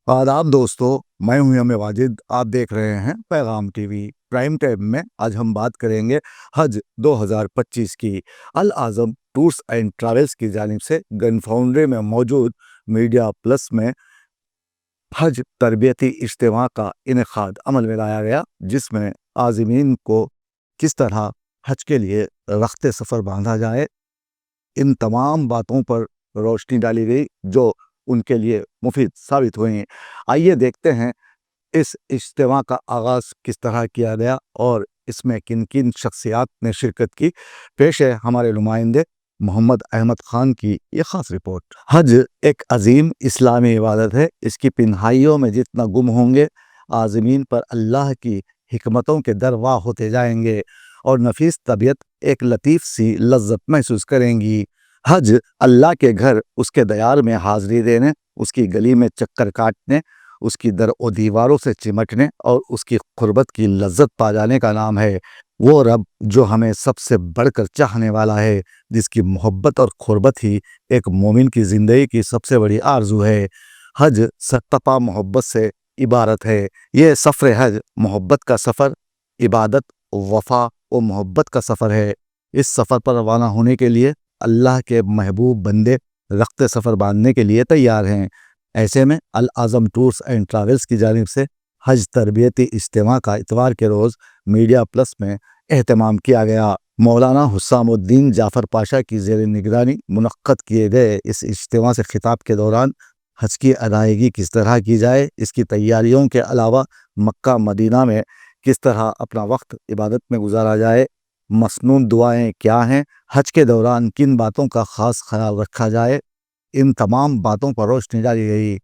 आदाब दोस्तों, मैं हूं यम वाजिद। आप देख रहे हैं पैगाम टीवी। प्राइम टाइम में आज हम बात करेंगे हज 2025 की। अल आज़म टूर्स एंड ट्रैवल्स की जानिब से गन फाउंड्री में मौजूद मीडिया प्लस में हज तरबियती इज्तिमा का इनेकाद अमल में लाया गया, जिसमें आज़मीन को किस तरह हज के लिए रख्ते सफ़र बांधा जाए, इन तमाम बातों पर रोशनी डाली गई जो उनके लिए मुफीद साबित हुई। आइए देखते हैं इस इज्तिमा का आगाज़ किस तरह किया गया और इसमें किन किन शख्सियात ने शिरकत की। पेश है हमारे नुमाइंदे मोहम्मद अहमद ख़ान की ये ख़ास रिपोर्ट। हज एक अजीम इस्लामी इबादत है। इसकी पिन्हाइयों में जितना गुम होंगे, आज़मीन पर अल्लाह की हिकमतों के दर वाह होते जाएंगे और नफीस तबीयत एक लतीफ़ सी लज्जत महसूस करेंगी। हज अल्लाह के घर, उसके दयार में हाज़री देने, उसकी गली में चक्कर काटने, उसकी दर और दीवारों से चिमटने और उसकी क़ुर्बत की लज्जत पा जाने का नाम है। वो रब जो हमें सबसे बढ़कर चाहने वाला है, जिसकी मोहब्बत और क़ुर्बत ही एक मोमिन की ज़िंदगी की सबसे बड़ी आरज़ू है। हज सत्तपा मोहब्बत से इबारत है। ये सफ़र हज मोहब्बत का सफ़र, इबादत, वफ़ा और मोहब्बत का सफ़र है। इस सफ़र पर रवाना होने के लिए अल्लाह के महबूब बंदे रख्ते सफ़र बांधने के लिए तैयार हैं। ऐसे में अल आज़म टूर्स एंड ट्रैवल्स की जानिब से हज तरबियती इज्तिमा का इतवार के रोज़ मीडिया प्लस में एहतमाम किया गया। मौलाना हुस्सामुद्दीन जाफ़र पाशा की ज़ेर निगरानी मुनक्कद किए गए इस इज्तिमा से खिताब के दौरान हज की अदायगी किस तरह की जाए, इसकी तैयारियों के अलावा मक्का मदीना में किस तरह अपना वक्त इबादत में गुजारा जाए, मसनून दुआएं क्या हैं, हज के दौरान किन बातों का ख़ास ख्याल रखा जाए, इन तमाम बातों पर रोशनी डाली गई।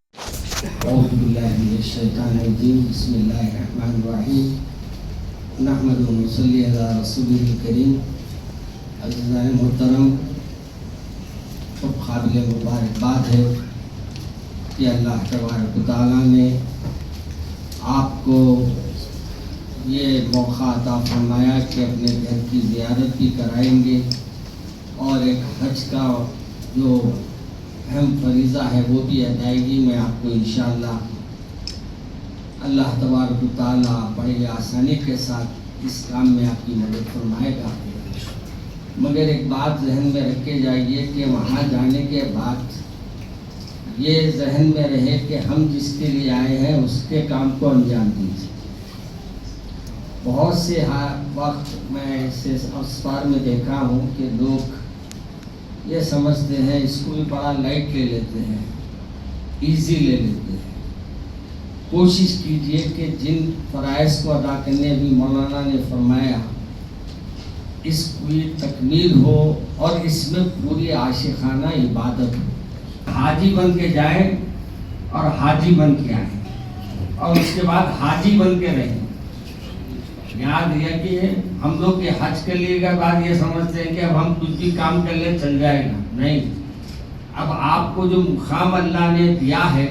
काबिल मुबारकबाद है कि अल्लाह तबारक व तआला ने आपको ये मौका अता फरमाया कि अपने घर की ज़ियारत भी कराएंगे और एक हज का जो अहम फरीज़ा है वो भी अदायगी में आपको इंशाअल्लाह अल्लाह तबारक व तआला बड़ी आसानी के साथ इस काम में आपकी मदद फरमाएगा। मगर एक बात जहन में रखे जाइए कि वहाँ जाने के बाद ये जहन में रहे कि हम जिसके लिए आए हैं उसके काम को अंजाम दीजिए। बहुत से वक्त मैं इसे असफार में देखा हूँ कि लोग ये समझते हैं स्कूल बड़ा लाइट ले लेते हैं, इजी ले लेते हैं। कोशिश कीजिए कि जिन फ़राइज़ को अदा करने भी मौलाना ने फरमाया इसकी तकमील हो और इसमें पूरी आशिकाना इबादत हो। हाजी बन के जाएं और हाजी बन के आएँ और उसके बाद हाजी बन के रहें। याद है कि हम लोग के हज के लिए के बाद ये समझते हैं कि अब हम कुछ भी काम कर ले चल जाएगा, नहीं। अब आपको जो मुकाम अल्लाह ने दिया है,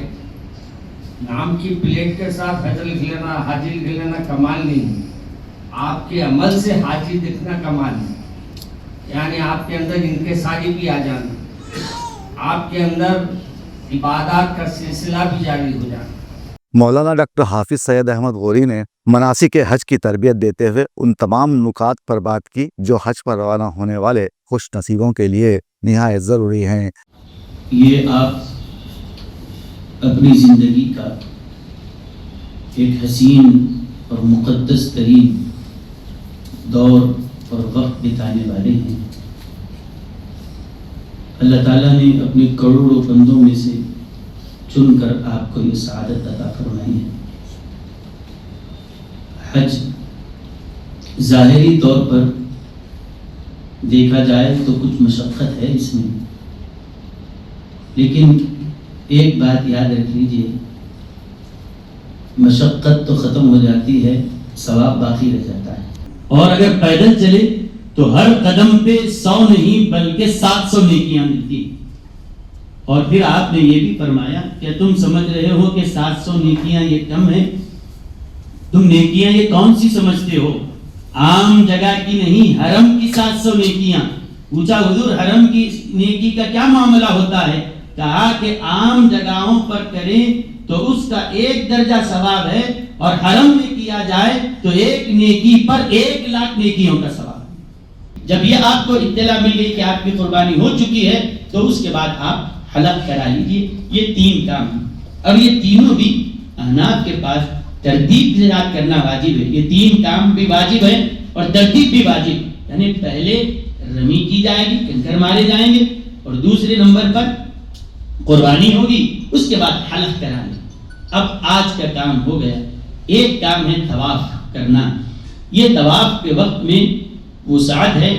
नाम की प्लेट के साथ हज लिख लेना, हाजी लिख लेना कमाल नहीं है, आपके अमल से हाजी दिखना कमाल है। यानी आपके अंदर इनके सारी भी आ जाना, आपके अंदर इबादत का सिलसिला भी जारी हो जाना। मौलाना डॉक्टर हाफिज सैयद अहमद गौरी ने मनासिक हज की तरबियत देते हुए उन तमाम नुकात पर बात की जो हज पर रवाना होने वाले खुश नसीबों के लिए निहायत ज़रूरी हैं। ये आप अपनी ज़िंदगी का एक हसीन और मुक़द्दस तरीन दौर और वक्त बिताने वाले हैं। अल्लाह ताला ने अपने करोड़ों बंदों में से चुनकर आपको ये सआदत अता फरमाई है। हज ज़ाहिरी तौर पर देखा जाए तो कुछ मशक्क़त है इसमें, लेकिन एक बात याद रख लीजिए, मशक्क़त तो ख़त्म हो जाती है, सवाब बाकी रह जाता है। और अगर पैदल चले तो हर कदम पे 100 नहीं बल्कि 700 नेकियां मिलती। और फिर आपने ये भी फरमाया कि तुम समझ रहे हो कि 700 नेकियां ये कम है, तुम नेकियां ये कौन सी समझते हो? आम जगह की नहीं, हरम की 700 नेकियां। पूछा हुजूर हरम की नेकी का क्या मामला होता है? कहा कि आम जगहों पर करें تو اس کا 1 درجہ ثواب ہے، اور حرم میں کیا جائے تو 1 نیکی پر 1,00,000 نیکیوں کا ثواب ہے۔ جب یہ آپ کو اطلاع مل گئی کہ آپ کی قربانی ہو چکی ہے تو اس کے بعد آپ حلق کرا لیجئے۔ یہ 3 کام ہیں، اور یہ تینوں بھی احناف کے پاس ترتیب سے یاد کرنا واجب ہے۔ یہ 3 کام بھی واجب ہیں اور ترتیب بھی واجب، یعنی پہلے رمی کی جائے گی، کنکر مارے جائیں گے، اور دوسرے نمبر پر قربانی ہوگی، اس کے بعد حلق کرانا۔ اب آج کا کام ہو گیا، ایک کام ہے طواف کرنا۔ یہ طواف کے وقت میں وسعت ہے،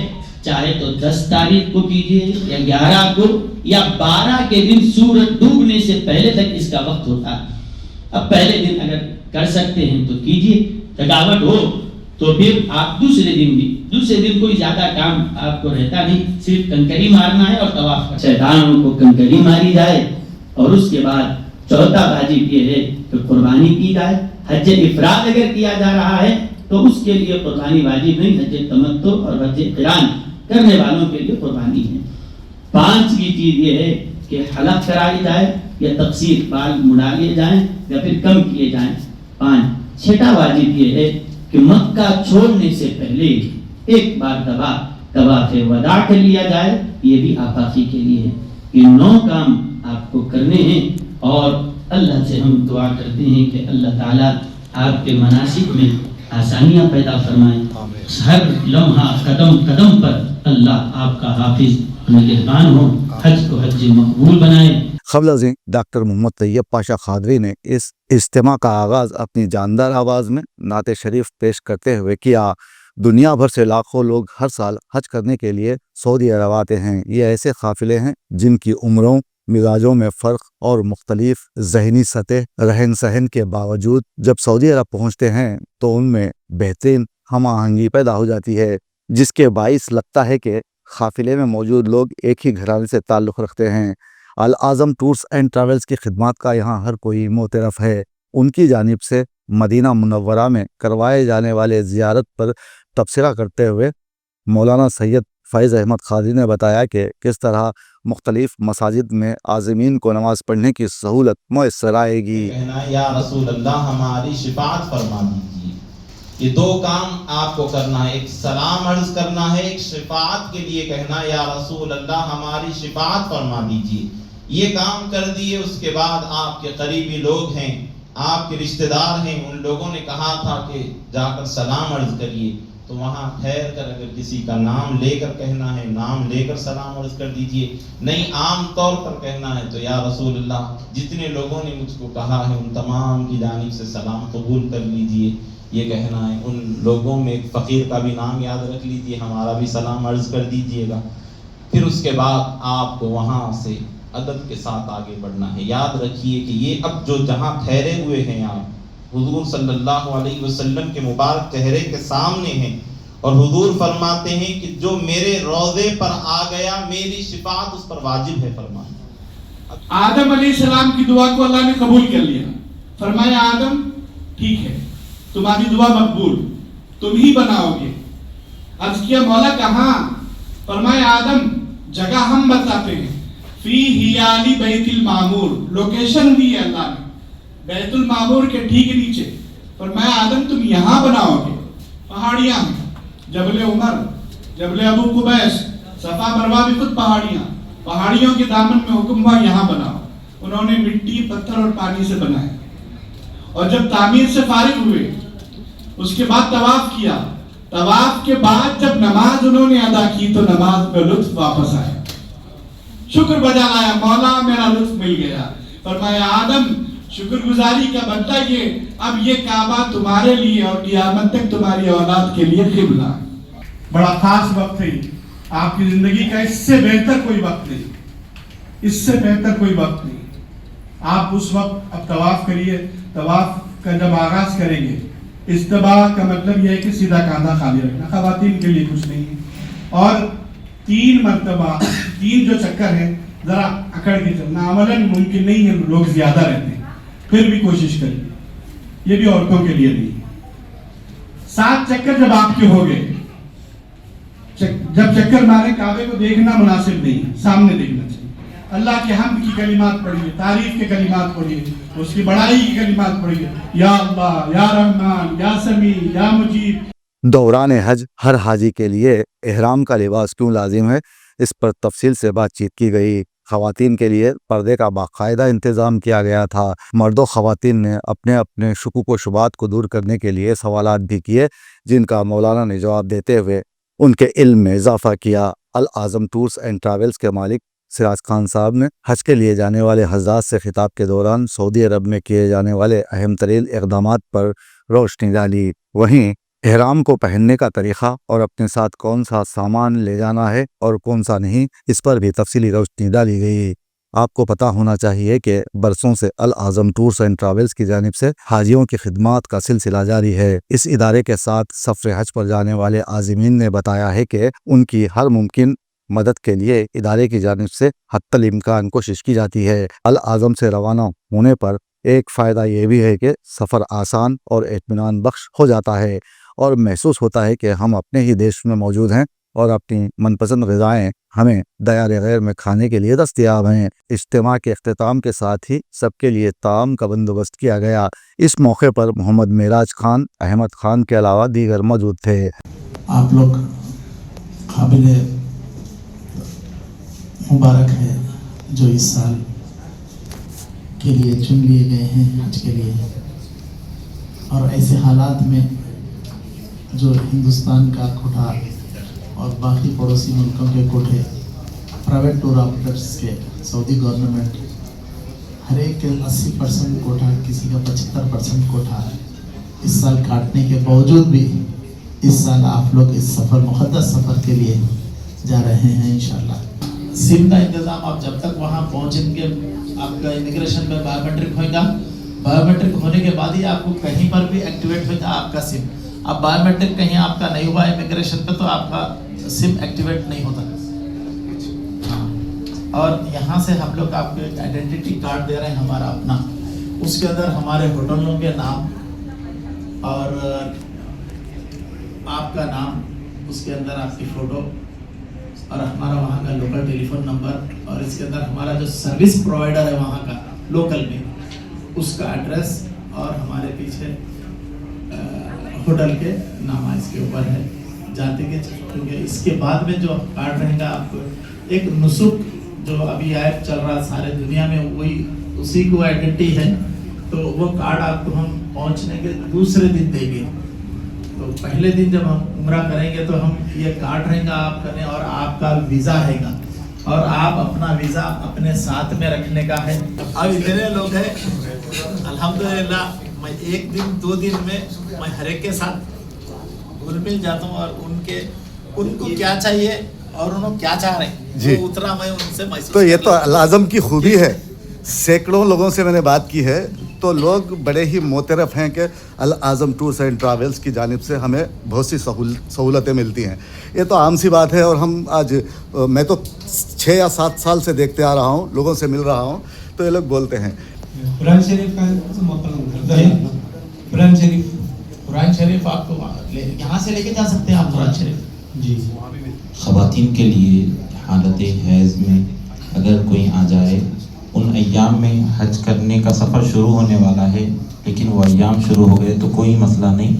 چاہے تو 10 تاریخ کو کیجیے یا 11 کو یا 12 کے دن سورج ڈوبنے سے پہلے تک اس کا وقت ہوتا ہے۔ اب پہلے دن اگر کر سکتے ہیں تو کیجیے، تھکاوٹ ہو تو پھر آپ دوسرے دن کوئی زیادہ کام آپ کو رہتا نہیں، صرف کنکری مارنا ہے اور طواف کرنا۔ شیطانوں کو کنکری ماری جائے، اور اس کے بعد چوتھا واجب یہ ہے کہ قربانی کی جائے۔ حج افراد اگر کیا جا رہا ہے تو اس کے لیے قربانی واجب نہیں، حج تمتع اور حج قران کرنے والوں کے لیے قربانی ہے۔ 5ویں چیز یہ ہے کہ حلق کرائی جائے یا تقصیر، بال مڑا لیے جائیں یا پھر کم کیے جائیں۔ 5۔ چھٹا واجب یہ ہے کہ مکہ چھوڑنے سے پہلے ایک بار طواف وداع کر لیا جائے، یہ بھی آفاقی کے لیے ہے۔ یہ 9 کام آپ کو کرنے ہیں، اور اللہ سے ہم دعا کرتے ہیں کہ اللہ تعالیٰ آپ کے مناسک میں آسانیاں پیدا فرمائیں۔ ہر لمحہ قدم قدم پر اللہ آپ کا حافظ نگہبان ہو، حج کو حج مقبول بنائے۔ قبل ازیں ڈاکٹر محمد طیب پاشا قادری نے اس اجتماع کا آغاز اپنی جاندار آواز میں نعت شریف پیش کرتے ہوئے کیا۔ دنیا بھر سے لاکھوں لوگ ہر سال حج کرنے کے لیے سعودی عرب آتے ہیں۔ یہ ایسے قافلے ہیں جن کی عمروں، مزاجوں میں فرق اور مختلف ذہنی سطح رہن سہن کے باوجود جب سعودی عرب پہنچتے ہیں تو ان میں بہترین ہم آہنگی پیدا ہو جاتی ہے، جس کے باعث لگتا ہے کہ قافلے میں موجود لوگ ایک ہی گھرانے سے تعلق رکھتے ہیں۔ العظم ٹورز اینڈ ٹریولز کی خدمات کا یہاں ہر کوئی معترف ہے۔ ان کی جانب سے مدینہ منورہ میں کروائے جانے والے زیارت پر تبصرہ کرتے ہوئے مولانا سید فیض احمد قادری نے بتایا کہ کس طرح مختلف مساجد میں عازمین کو نماز پڑھنے کی سہولت میسر آئے گی۔ کہنا یا رسول اللہ ہماری شفاعت فرما دیجیے۔ یہ 2 کام آپ کو کرنا ہے، ایک سلام عرض کرنا ہے، ایک شفاعت کے لیے کہنا یا رسول اللہ ہماری شفاعت فرما دیجیے۔ یہ کام کر دیے، اس کے بعد آپ کے قریبی لوگ ہیں، آپ کے رشتہ دار ہیں، ان لوگوں نے کہا تھا کہ جا کر سلام عرض کریے، تو وہاں ٹھہر کر اگر کسی کا نام لے کر کہنا ہے، نام لے کر سلام عرض کر دیجئے۔ نہیں عام طور پر کہنا ہے تو یا رسول اللہ جتنے لوگوں نے مجھ کو کہا ہے ان تمام کی جانب سے سلام قبول کر لیجئے، یہ کہنا ہے۔ ان لوگوں میں ایک فقیر کا بھی نام یاد رکھ لیجئے، ہمارا بھی سلام عرض کر دیجئے گا۔ پھر اس کے بعد آپ کو وہاں سے ادب کے ساتھ آگے بڑھنا ہے۔ یاد رکھیے کہ یہ اب جو جہاں ٹھہرے ہوئے ہیں آپ حضور صلی اللہ علیہ وسلم کے مبارک چہرے کے سامنے ہیں، اور حضور فرماتے ہیں کہ جو میرے روضے پر آ گیا میری شفاعت اس پر واجب ہے۔ فرمایا آدم علیہ السلام کی دعا کو اللہ نے قبول کر لیا، فرمایا آدم ٹھیک ہے تمہاری دعا مقبول، تم ہی بناؤ گے۔ عرض کیا مولا کہاں؟ فرمایا آدم جگہ ہم بتاتے ہیں، فی حیالی بیت المعمور، لوکیشن دی ہے اللہ نے بیت المعمور کے ٹھیک نیچے۔ فرمایا آدم تم یہاں بناؤ گے، پہاڑیاں ہیں، جبل عمر، جبل ابو قبیس، صفا مروہ بھی خود پہاڑیوں کے دامن میں حکم ہوا یہاں بناؤ۔ انہوں نے مٹی، پتھر اور پانی سے بنائے، اور جب تعمیر سے فارغ ہوئے اس کے بعد طواف کیا۔ طواف کے بعد جب نماز انہوں نے ادا کی تو نماز میں لطف واپس آیا، شکر بجا لایا، مولا میرا لطف مل گیا۔ فرمایا آدم شکر گزاری کا بدلہ یہ، اب یہ کعبہ تمہارے لیے اور قیامت تک تمہاری اولاد کے لیے قبلہ ہے۔ بڑا خاص وقت ہے آپ کی زندگی کا، اس سے بہتر کوئی وقت نہیں، اس سے بہتر کوئی وقت نہیں۔ آپ اس وقت اب طواف کریے، طواف کا جب آغاز کریں گے، استباع کا مطلب یہ ہے کہ سیدھا کاندھا خالی رکھنا، خواتین کے لیے کچھ نہیں ہے، اور 3 مرتبہ 3 جو چکر ہیں ذرا اکڑ کے چلنا، عملاً ممکن نہیں ہے، لوگ زیادہ رہتے ہیں، پھر بھی کوشش کریں، یہ بھی عورتوں کے لیے نہیں۔ 7 چکر جب آپ کے ہو گئے، جب چکر مارے کعبے کو دیکھنا مناسب نہیں ہے، سامنے دیکھنا چاہیے، अल्लाह के हम्द की कलिमात पढ़िए, तारीफ के कलिमात पढ़िए, उसकी बड़ाई की कलिमात पढ़िए, या अल्लाह, या रहमान, या समी, या मुजीब। दौरान हज हर हाजी के लिए इहराम का लिबास क्यों लाजिम है, इस पर तफसील से बातचीत की गई। ख़वातीन के लिए पर्दे का बाकायदा इंतज़ाम किया गया था। मर्द व ख़वातीन ने अपने अपने शुकूक व शुबात को दूर करने के लिए सवालात भी किए, जिनका मौलाना ने जवाब देते हुए उनके इल्म में इजाफ़ा किया। अल आज़म टूर्स एंड ट्रैवल्स के मालिक सिराज खान साहब ने हज के लिए जाने वाले हज़ात से खिताब के दौरान सऊदी अरब में किए जाने वाले अहम तरीन इक़दामात पर रोशनी डाली। वहीं एहराम को पहनने का तरीक़ा और अपने साथ कौन सा सामान ले जाना है और कौन सा नहीं, इस पर भी तफसीली रोशनी डाली गई। आपको पता होना चाहिए कि बरसों से अल आज़म टूर्स एंड ट्रैवल्स की जानिब से हाजियों की खिदमात का सिलसिला जारी है। इस इदारे के साथ सफ़र हज पर जाने वाले आज़मीन ने बताया है कि उनकी हर मुमकिन मदद के लिए इदारे की जानिब से हत्तल इम्कान कोशिश की जाती है। अल आज़म से रवाना होने पर एक फ़ायदा ये भी है कि सफ़र आसान और इत्मीनान बख्श हो जाता है और महसूस होता है कि हम अपने ही देश में मौजूद हैं और अपनी मनपसंद ग़िज़ाएँ हमें दयार गैर में खाने के लिए दस्तयाब हैं। इज्तिमा के अख्तिताम के साथ ही सबके लिए ताम का बंदोबस्त किया गया। इस मौके पर मोहम्मद मेराज खान, अहमद खान के अलावा दीगर मौजूद थे। आप लोग काबिल मुबारक है जो इस साल के लिए चुन लिए गए हैं हज के लिए, और ऐसे हालात में जो हिंदुस्तान का कोटा और बाकी पड़ोसी मुल्कों के कोटे प्राइवेट टूर ऑपरेटर्स के सऊदी गवर्नमेंट हर एक के 80% कोटा, किसी का 75% कोटा इस साल काटने के बावजूद भी इस साल आप लोग इस सफ़र, मुक़द्दस सफ़र के लिए जा रहे हैं इंशाअल्लाह। सिम का इंतज़ाम आप जब तक वहाँ पहुँचेंगे, आपका इमिग्रेशन में बायोमेट्रिक होगा, बायोमेट्रिक होने के बाद ही आपको कहीं पर भी एक्टिवेट होगा आपका सिम। अब बायोमेट्रिक कहीं आपका नहीं हुआ इमिग्रेशन पे तो आपका सिम एक्टिवेट नहीं होता। हाँ, और यहाँ से हम लोग आपको एक आइडेंटिटी कार्ड दे रहे हैं हमारा अपना, उसके अंदर हमारे होटलों के नाम और आपका नाम, उसके अंदर आपकी फ़ोटो और हमारा वहाँ का लोकल टेलीफोन नंबर, और इसके अंदर हमारा जो सर्विस प्रोवाइडर है वहाँ का लोकल में उसका एड्रेस, और हमारे पीछे होटल के नाम इसके ऊपर है जाते के। क्योंकि इसके बाद में जो कार्ड रहेगा आपको एक नुसुक जो अभी ऐप चल रहा सारे दुनिया में, वही उसी को आइडेंटिटी है, तो वो कार्ड आपको हम पहुंचने के दूसरे दिन देंगे। तो पहले दिन जब हम उम्रा करेंगे तो हम ये कार्ड रहेगा आप करने, और आपका वीज़ा रहेगा, और आप अपना वीज़ा अपने साथ में रखने का है। अब इतने लोग हैं अल्हम्दुलिल्लाह, मैं एक दिन 2 दिन में मैं हर एक के साथ घुल मिल जाता हूँ, और उनको क्या चाहिए और उन्होंने क्या चाह रहे हैं जी, वो उतना मैं उनसे महसूस तो ये तो अल आज़म की खूबी है। सैकड़ों लोगों से मैंने बात की है तो लोग बड़े ही मोतरफ हैं कि अल आज़म टूर्स एंड ट्रैवल्स की जानिब से हमें बहुत सी सहूलतें मिलती हैं। ये तो आम सी बात है, और हम आज मैं तो 6 या 7 साल से देखते आ रहा हूँ, लोगों से मिल रहा हूँ, तो ये लोग बोलते हैं कुरान शरीफ का कुरान शरीफ आपको यहाँ से लेके जा सकते हैं आप कुरान शरीफ जी। ख़वातीन के लिए हालत हैज़ में अगर कोई आ जाए, उन अय्याम में हज करने का सफ़र शुरू होने वाला है, लेकिन वो अय्याम शुरू हो गए तो कोई मसला नहीं,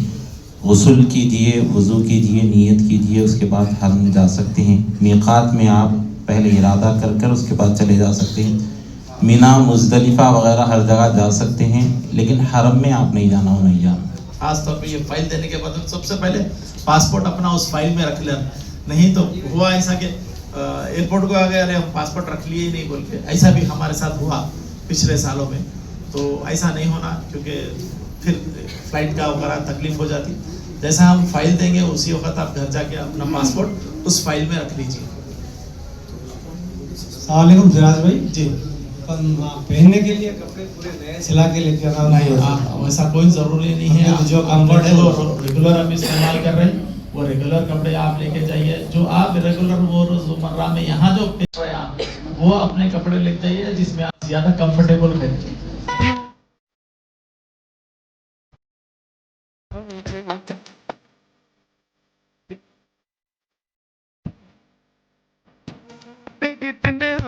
गुस्ल कीजिए, वज़ू कीजिए, नीयत कीजिए, उसके बाद हरम जा सकते हैं। मीक़ात में आप पहले इरादा कर उसके बाद चले जा सकते हैं। मीना, मुज़दलिफ़ा वगैरह हर जगह जा सकते हैं, लेकिन हरम में आप नहीं जाना उन अय्याम। खास तौर पे ये फाइल देने के बाद सबसे पहले पासपोर्ट अपना उस फाइल में रख लेना, नहीं तो हुआ ऐसा कि एयरपोर्ट को आ गए, अरे हम पासपोर्ट रख लिए ही नहीं बोल के, ऐसा भी हमारे साथ हुआ पिछले सालों में। तो ऐसा नहीं होना, क्योंकि फिर फ्लाइट का वगैरह तकलीफ हो जाती। जैसा हम फाइल देंगे उसी वक्त आप घर जाके अपना पासपोर्ट उस फाइल में रख लीजिए। सलाम सिराज भाई जी, पहनने के लिए कपड़े पूरे नए सिला के लेके आना नहीं, आप वैसा कोई ज़रूरी नहीं है। आप जो कंफर्ट है वो रेगुलर हम इस्तेमाल कर रहे हैं, वो रेगुलर कपड़े आप लेके जाइए। जो आप रेगुलर वो रोज़मर्रा में यहाँ जो पहन रहे हैं वो अपने कपड़े लेके जाइए जिसमें आप ज़्यादा कंफर्टेबल हैं। They get in there,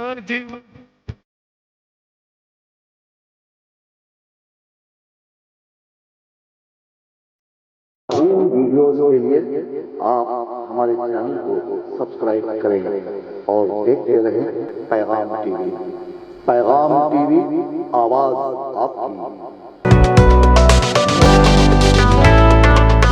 in videos کے لیے آپ ہمارے چینل کو سبسکرائب کریں اور دیکھتے رہیں پیغام ٹی وی۔ پیغام ٹی وی، آواز آپ کی۔